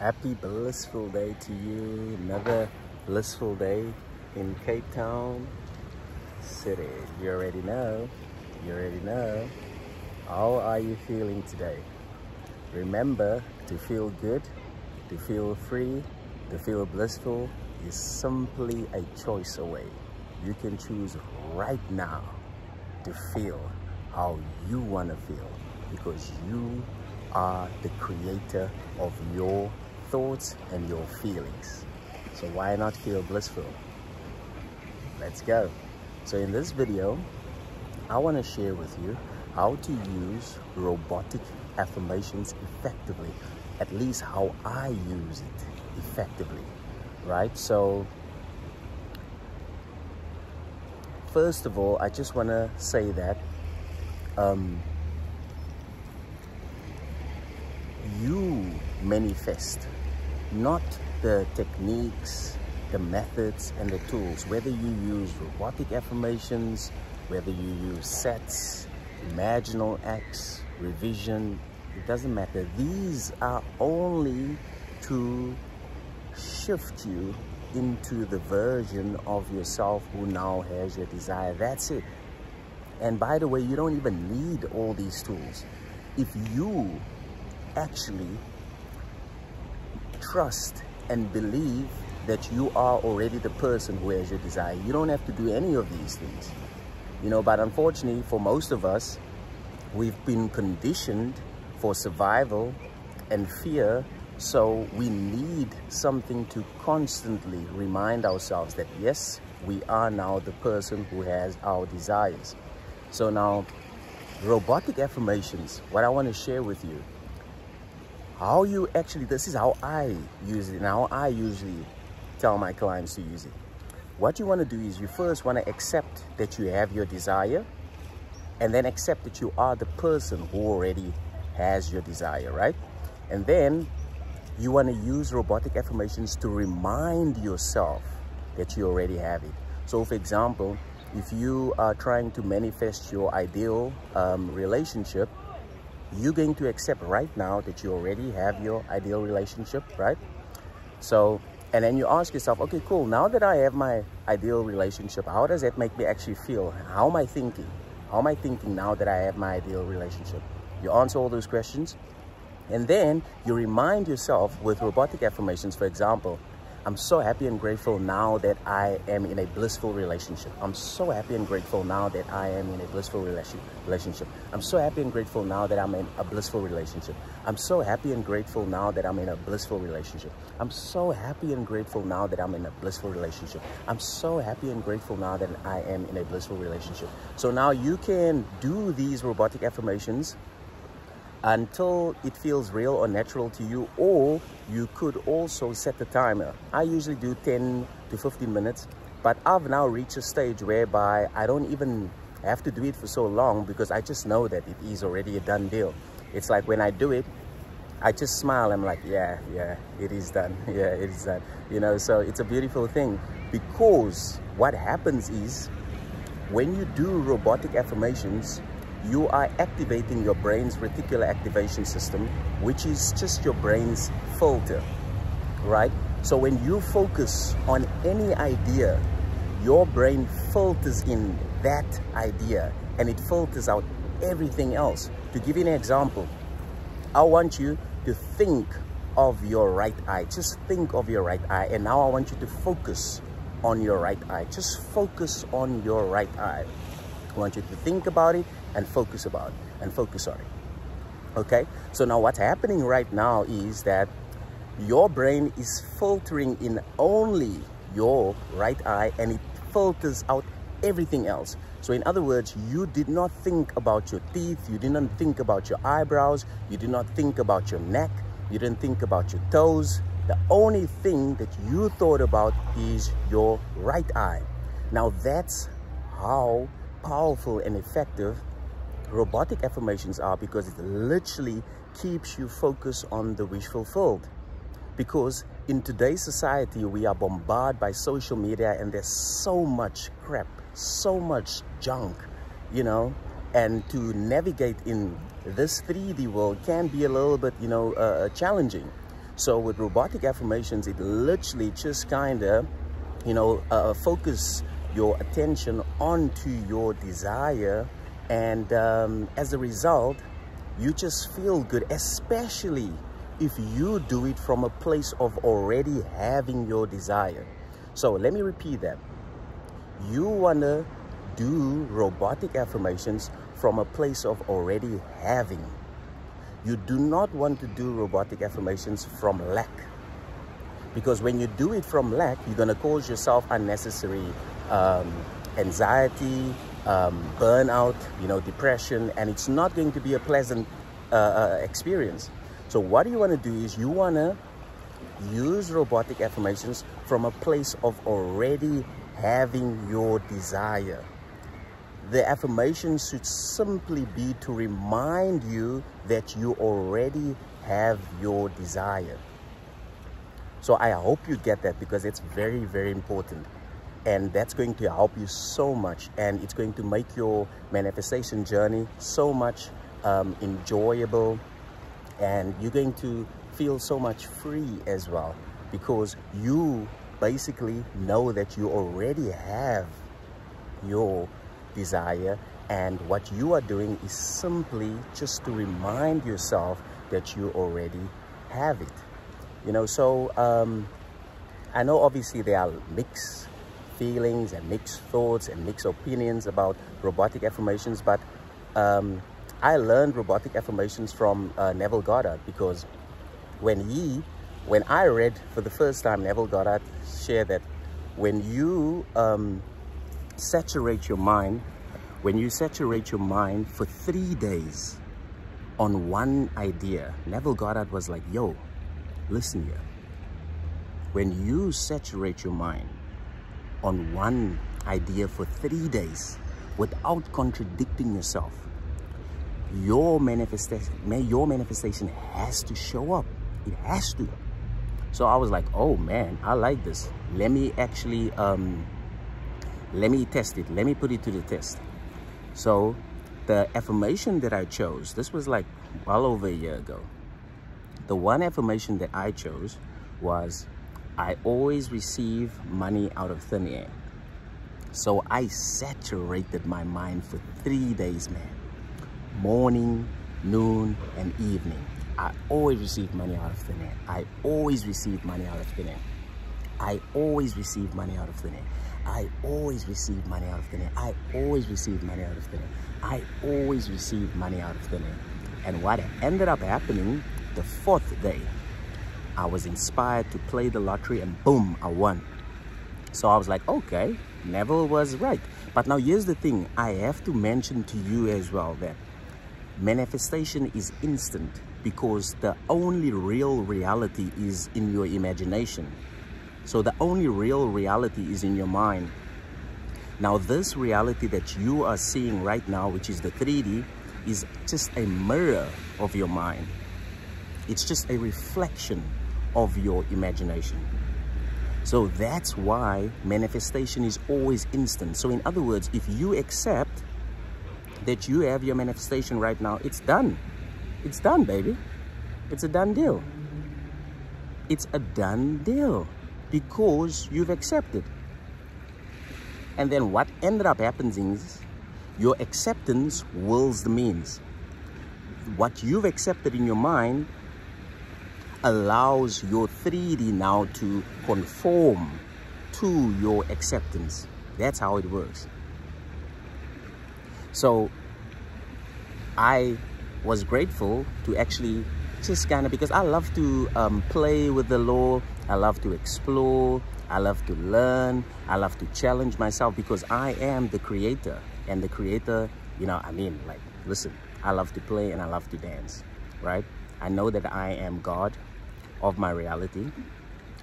Happy blissful day to you. Another blissful day in Cape Town City. You already know. How are you feeling today? Remember, to feel good, to feel free, to feel blissful is simply a choice away. You can choose right now to feel how you want to feel, because you are the creator of your thoughts and your feelings. So why not feel blissful? Let's go. So in this video, I want to share with you how to use robotic affirmations effectively, at least how I use it effectively, right? So first of all, I just want to say that you manifest, not the techniques, the methods, and the tools. Whether you use robotic affirmations, whether you use sets, imaginal acts, revision, it doesn't matter. These are only to shift you into the version of yourself who now has your desire. That's it. And by the way, you don't even need all these tools. If you actually trust and believe that you are already the person who has your desire, you don't have to do any of these things. But unfortunately for most of us, we've been conditioned for survival and fear. So we need something to constantly remind ourselves that yes, we are now the person who has our desires. So now, robotic affirmations, what I want to share with you, how you actually, this is how I use it and how I usually tell my clients to use it. What you want to do is you first want to accept that you have your desire, and then accept that you are the person who already has your desire, right? And then you want to use robotic affirmations to remind yourself that you already have it. So for example, if you are trying to manifest your ideal relationship, you're going to accept right now that you already have your ideal relationship, right? So, and then you ask yourself, okay, cool, now that I have my ideal relationship, how does that make me actually feel? How am I thinking? How am I thinking now that I have my ideal relationship? You answer all those questions, and then you remind yourself with robotic affirmations. For example, I'm so happy and grateful now that I am in a blissful relationship. I'm so happy and grateful now that I am in a blissful relationship. I'm so happy and grateful now that I'm in a blissful relationship. I'm so happy and grateful now that I'm in a blissful relationship. I'm so happy and grateful now that I'm in a blissful relationship. I'm so happy and grateful now that I am in a blissful relationship. So now you can do these robotic affirmations until it feels real or natural to you, or you could also set the timer. I usually do 10 to 15 minutes, but I've now reached a stage whereby I don't even have to do it for so long, because I just know that it is already a done deal. It's like when I do it, I just smile. I'm like, yeah, it is done. Yeah, it is done. So it's a beautiful thing, because what happens is when you do robotic affirmations, you are activating your brain's reticular activation system, which is just your brain's filter, right? So when you focus on any idea, your brain filters in that idea and it filters out everything else. To give you an example, I want you to think of your right eye. Just think of your right eye. And now I want you to focus on your right eye. Just focus on your right eye. I want you to think about it and focus on it. Okay, so now what's happening right now is that your brain is filtering in only your right eye, and it filters out everything else. So in other words, you did not think about your teeth, you did not think about your eyebrows, you did not think about your neck, you didn't think about your toes. The only thing that you thought about is your right eye. Now that's how powerful and effective robotic affirmations are, because it literally keeps you focused on the wish fulfilled. Because in today's society, we are bombarded by social media, and there's so much crap, so much junk, and to navigate in this 3D world can be a little bit, challenging. So with robotic affirmations, it literally just kind of, focus your attention onto your desire. And as a result, you just feel good, especially if you do it from a place of already having your desire. So let me repeat that. You want to do robotic affirmations from a place of already having. You do not want to do robotic affirmations from lack. Because when you do it from lack, you're going to cause yourself unnecessary anxiety, burnout, depression, and it's not going to be a pleasant experience. So what you want to do is you want to use robotic affirmations from a place of already having your desire. The affirmations should simply be to remind you that you already have your desire. So I hope you get that, because it's very, very important. And that's going to help you so much. And it's going to make your manifestation journey so much enjoyable. And you're going to feel so much free as well, because you basically know that you already have your desire, and what you are doing is simply just to remind yourself that you already have it. So I know obviously there are mixed feelings and mixed thoughts and mixed opinions about robotic affirmations, but I learned robotic affirmations from Neville Goddard, because when I read for the first time, Neville Goddard shared that when you saturate your mind for 3 days on one idea, Neville Goddard was like, yo, listen here. When you saturate your mind on one idea for 3 days without contradicting yourself, your manifestation has to show up. It has to. So I was like, oh man, I like this. Let me actually, let me test it. Let me put it to the test. So the affirmation that I chose, this was like well over a year ago. The one affirmation that I chose was, I always receive money out of thin air. So I saturated my mind for 3 days, man. Morning, noon, and evening. I always receive money out of thin air. I always receive money out of thin air. I always receive money out of thin air. I always receive money out of thin air. I always receive money out of thin air. I always receive money out of thin air. And what ended up happening, the 4th day, I was inspired to play the lottery, and boom, I won. So I was like, okay, Neville was right. But now here's the thing. I have to mention to you as well that manifestation is instant, because the only real reality is in your imagination. So the only real reality is in your mind. Now this reality that you are seeing right now, which is the 3D, is just a mirror of your mind. It's just a reflection of your imagination. So that's why manifestation is always instant. So in other words, if you accept that you have your manifestation right now, it's done. It's done, baby. It's a done deal. It's a done deal, because you've accepted. And then what ended up happening is your acceptance wills the means. What you've accepted in your mind allows your 3D now to conform to your acceptance. That's how it works. So I was grateful to actually just kind of, because I love to play with the law. I love to explore. I love to learn. I love to challenge myself, because I am the creator. And the creator, like, listen, I love to play and I love to dance, right? I know that I am God of my reality,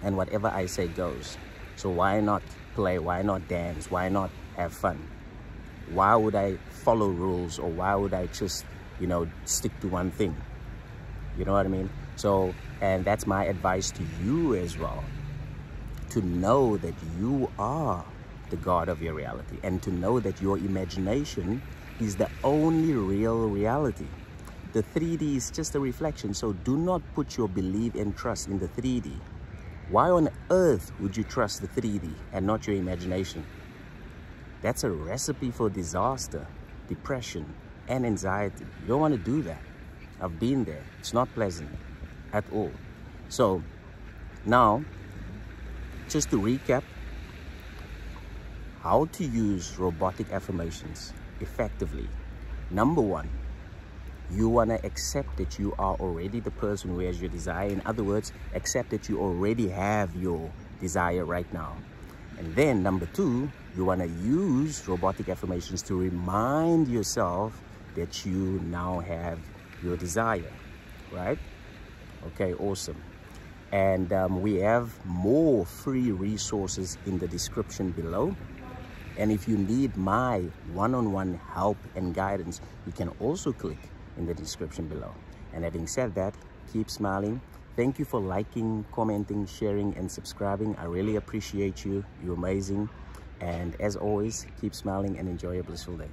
and whatever I say goes. So why not play? Why not dance? Why not have fun? Why would I follow rules, or why would I just, stick to one thing? You know what I mean? So, and that's my advice to you as well, to know that you are the God of your reality, and to know that your imagination is the only real reality. The 3D is just a reflection, so do not put your belief and trust in the 3D. Why on earth would you trust the 3D and not your imagination? That's a recipe for disaster, depression, and anxiety. You don't want to do that. I've been there. It's not pleasant at all. So now, just to recap, how to use robotic affirmations effectively. Number one, you want to accept that you are already the person who has your desire. In other words, accept that you already have your desire right now. And then number two, you want to use robotic affirmations to remind yourself that you now have your desire, right? Okay, awesome. And we have more free resources in the description below. And if you need my one-on-one help and guidance, you can also click in the description below. And having said that, keep smiling. Thank you for liking, commenting, sharing, and subscribing. I really appreciate you. You're amazing. And as always, keep smiling and enjoy a blissful day.